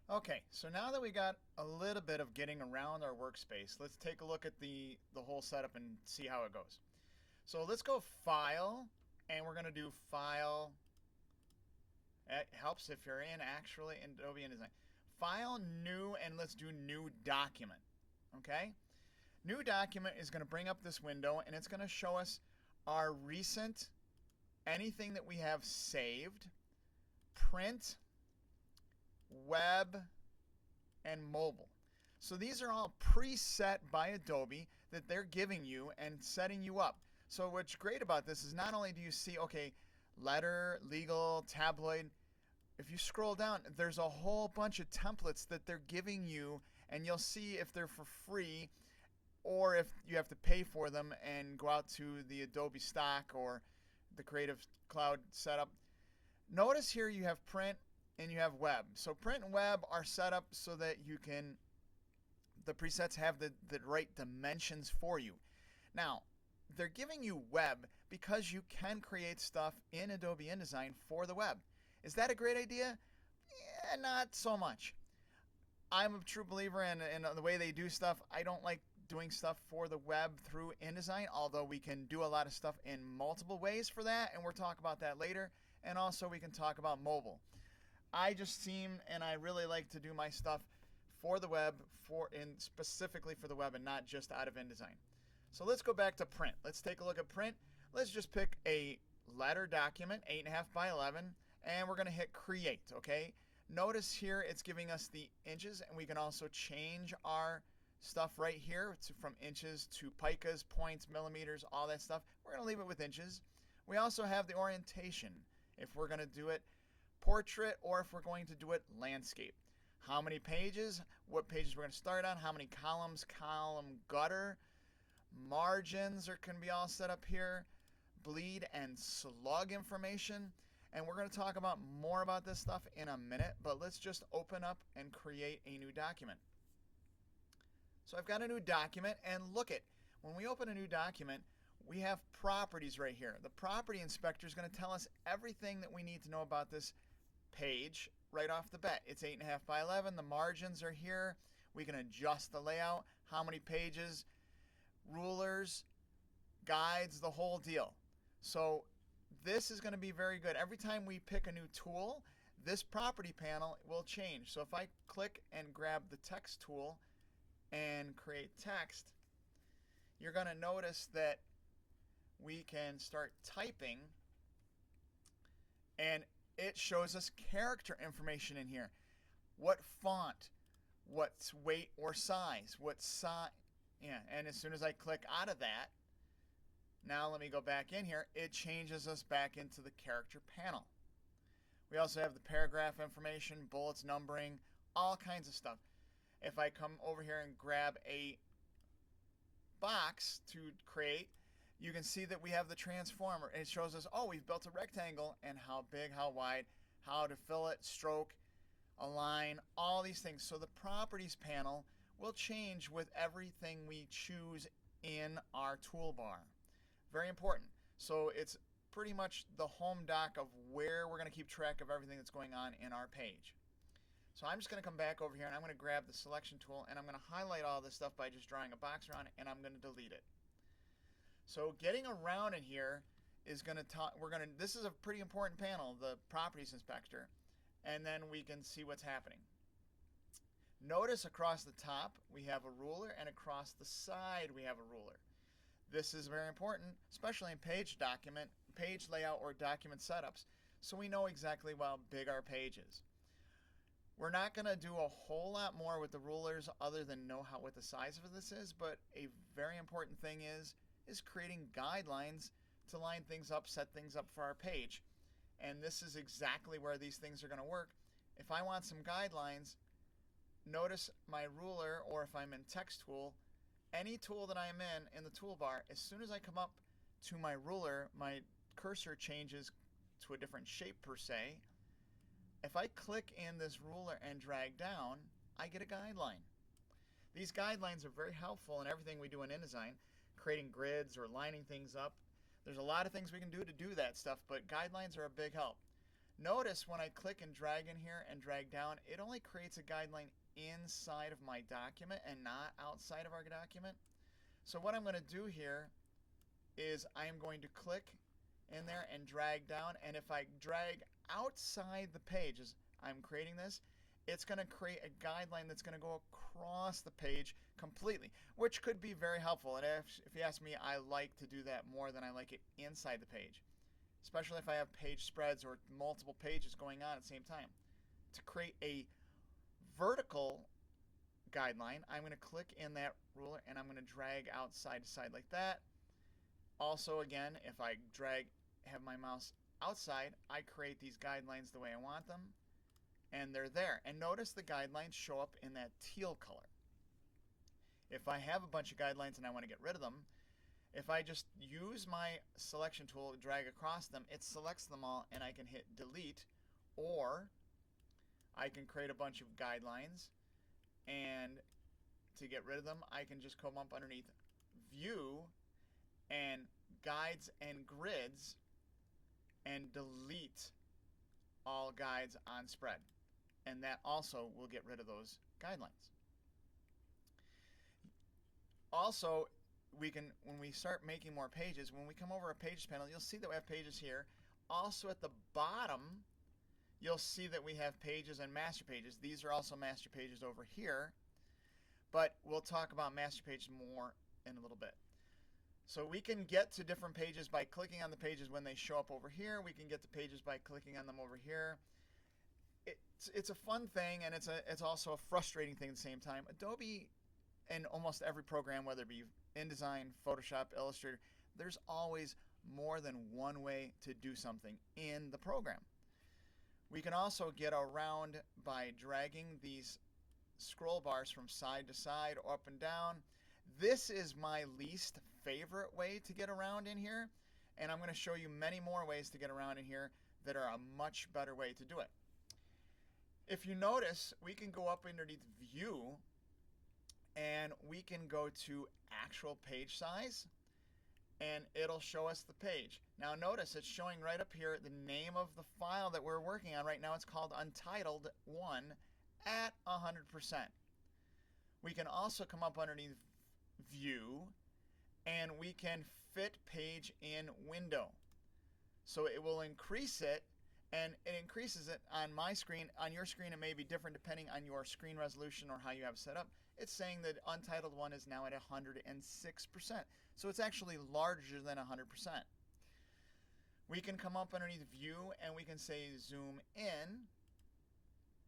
Okay, so now that we got a little bit of getting around our workspace, let's take a look at the whole setup and see how it goes. So let's go File, and we're going to do File. It helps if you're in actually in Adobe InDesign. File, New, and let's do New Document. Okay? New Document is going to bring up this window, and it's going to show us our recent, anything that we have saved, print, web, and mobile. So these are all preset by Adobe that they're giving you and setting you up. So what's great about this is not only do you see, okay, letter, legal, tabloid, if you scroll down, there's a whole bunch of templates that they're giving you, and you'll see if they're for free or if you have to pay for them and go out to the Adobe stock or the Creative Cloud setup. Notice here you have print and you have web. So print and web are set up so that you can, the presets have the right dimensions for you. Now, they're giving you web because you can create stuff in Adobe InDesign for the web. Is that a great idea? Yeah, not so much. I'm a true believer in the way they do stuff. I don't like doing stuff for the web through InDesign, although we can do a lot of stuff in multiple ways for that, and we'll talk about that later. And also we can talk about mobile. I just seem and I really like to do my stuff for the web, specifically for the web, and not just out of InDesign. So let's go back to print. Let's take a look at print. Let's just pick a letter document, 8.5 by 11, and we're going to hit create. Okay. Notice here it's giving us the inches, and we can also change our stuff right here from inches to picas, points, millimeters, all that stuff. We're going to leave it with inches. We also have the orientation if we're going to do it portrait or if we're going to do it landscape. How many pages, what pages we're going to start on, how many columns, column gutter, margins can be all set up here, bleed and slug information. And we're going to talk about more about this stuff in a minute, but let's just open up and create a new document. So I've got a new document, and look it, when we open a new document, we have properties right here. The property inspector is going to tell us everything that we need to know about this page right off the bat. It's 8.5 by 11. The margins are here. We can adjust the layout, how many pages, rulers, guides, the whole deal. So this is going to be very good. Every time we pick a new tool, this property panel will change. So if I click and grab the text tool and create text, you're going to notice that we can start typing, and it shows us character information in here. What font, what's weight or size, what size, yeah, and as soon as I click out of that, now let me go back in here, it changes us back into the character panel. We also have the paragraph information, bullets, numbering, all kinds of stuff. If I come over here and grab a box to create, you can see that we have the transformer. It shows us, oh, we've built a rectangle and how big, how wide, how to fill it, stroke, align, all these things. So the properties panel will change with everything we choose in our toolbar. Very important. So it's pretty much the home dock of where we're going to keep track of everything that's going on in our page. So I'm just going to come back over here and I'm going to grab the selection tool and I'm going to highlight all this stuff by just drawing a box around it, and I'm going to delete it. So getting around in here is going to talk, this is a pretty important panel, the properties inspector, and then we can see what's happening. Notice across the top we have a ruler, and across the side we have a ruler. This is very important, especially in page layout or document setups, so we know exactly how big our page is. We're not going to do a whole lot more with the rulers other than know what the size of this is, but a very important thing is creating guidelines to line things up, set things up for our page. And this is exactly where these things are going to work. If I want some guidelines, notice my ruler, or if I'm in text tool, any tool that I'm in the toolbar, as soon as I come up to my ruler, my cursor changes to a different shape per se. If I click in this ruler and drag down, I get a guideline. These guidelines are very helpful in everything we do in InDesign, creating grids or lining things up. There's a lot of things we can do to do that stuff, but guidelines are a big help. Notice when I click and drag in here and drag down, it only creates a guideline inside of my document and not outside of our document. So what I'm going to do here is I'm going to click in there and drag down, and if I drag outside the page as I'm creating this, it's going to create a guideline that's going to go across the page completely, which could be very helpful. And if you ask me, I like to do that more than I like it inside the page, especially if I have page spreads or multiple pages going on at the same time. To create a vertical guideline, I'm going to click in that ruler and I'm going to drag outside to side like that. Also, again, if I have my mouse outside, I create these guidelines the way I want them, and they're there. And notice the guidelines show up in that teal color. If I have a bunch of guidelines and I want to get rid of them, if I just use my selection tool to drag across them, it selects them all, and I can hit delete, or I can create a bunch of guidelines, and to get rid of them, I can just come up underneath View and Guides and Grids and delete all guides on spread. And that also will get rid of those guidelines. Also, we can, when we start making more pages, when we come over a pages panel, you'll see that we have pages here. Also at the bottom, you'll see that we have pages and master pages. These are also master pages over here, but we'll talk about master pages more in a little bit. So we can get to different pages by clicking on the pages when they show up over here. We can get to pages by clicking on them over here. It's a fun thing, and it's also a frustrating thing at the same time. Adobe and almost every program, whether it be InDesign, Photoshop, Illustrator, there's always more than one way to do something in the program. We can also get around by dragging these scroll bars from side to side, up and down. This is my least favorite way to get around in here, and I'm going to show you many more ways to get around in here that are a much better way to do it. If you notice, we can go up underneath View, and we can go to Actual Page Size, and it'll show us the page. Now notice it's showing right up here the name of the file that we're working on right now. It's called Untitled 1 at 100%. We can also come up underneath View, and we can fit page in window. So it will increase it, and it increases it on my screen. On your screen it may be different depending on your screen resolution or how you have it set up. It's saying that Untitled 1 is now at 106%. So it's actually larger than 100%. We can come up underneath View and we can say Zoom In,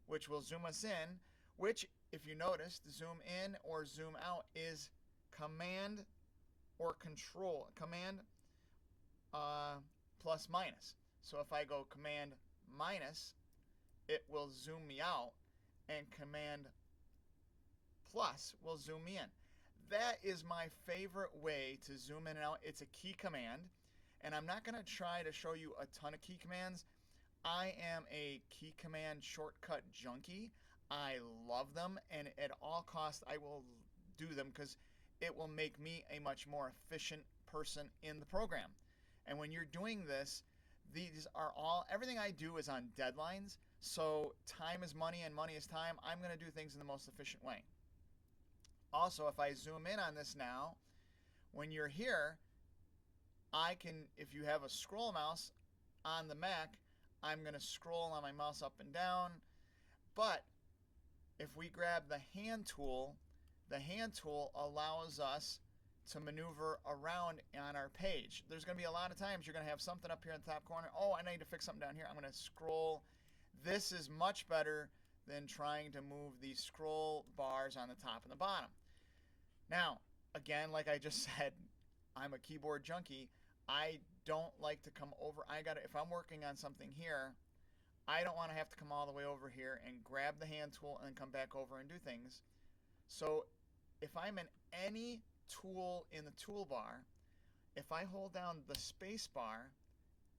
which will zoom us in, which, if you noticed, zoom in or zoom out is Command or Control, Command plus minus. So if I go Command minus, it will zoom me out, and Command plus will zoom me in. That is my favorite way to zoom in and out. It's a key command, and I'm not going to try to show you a ton of key commands. I am a key command shortcut junkie. I love them, and at all costs I will do them because it will make me a much more efficient person in the program. And when you're doing this, these are all, everything I do is on deadlines, so time is money and money is time. I'm going to do things in the most efficient way. Also, if I zoom in on this now, when you're here, I can, if you have a scroll mouse on the Mac, I'm going to scroll on my mouse up and down. But if we grab the hand tool allows us to maneuver around on our page. There's going to be a lot of times you're going to have something up here in the top corner. Oh, I need to fix something down here. I'm going to scroll. This is much better than trying to move these scroll bars on the top and the bottom. Now, again, like I just said, I'm a keyboard junkie. I don't like to come over. If I'm working on something here, I don't want to have to come all the way over here and grab the hand tool and come back over and do things. So if I'm in any tool in the toolbar, if I hold down the space bar,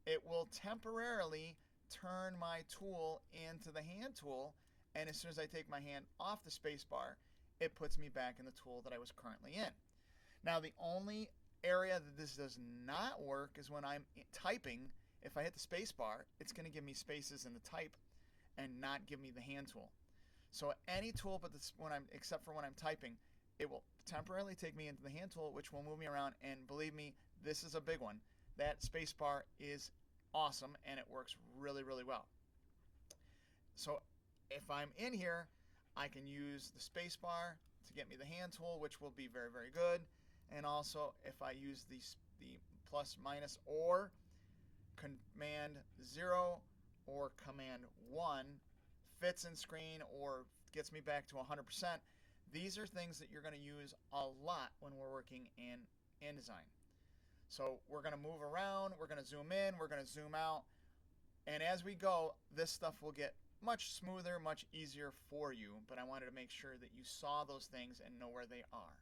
it will temporarily turn my tool into the hand tool, and as soon as I take my hand off the space bar, it puts me back in the tool that I was currently in. Now, the only area that this does not work is when I'm typing If I hit the space bar, it's going to give me spaces in the type and not give me the hand tool. So any tool but this, except for when I'm typing, it will temporarily take me into the hand tool, which will move me around. And believe me, this is a big one. That space bar is awesome and it works really, really well. So if I'm in here, I can use the space bar to get me the hand tool, which will be very, very good. And also if I use the plus, minus, or Command 0 or Command 1, fits in screen or gets me back to 100%. These are things that you're going to use a lot when we're working in InDesign. So we're going to move around, we're going to zoom in, we're going to zoom out, and as we go, this stuff will get much smoother, much easier for you, but I wanted to make sure that you saw those things and know where they are.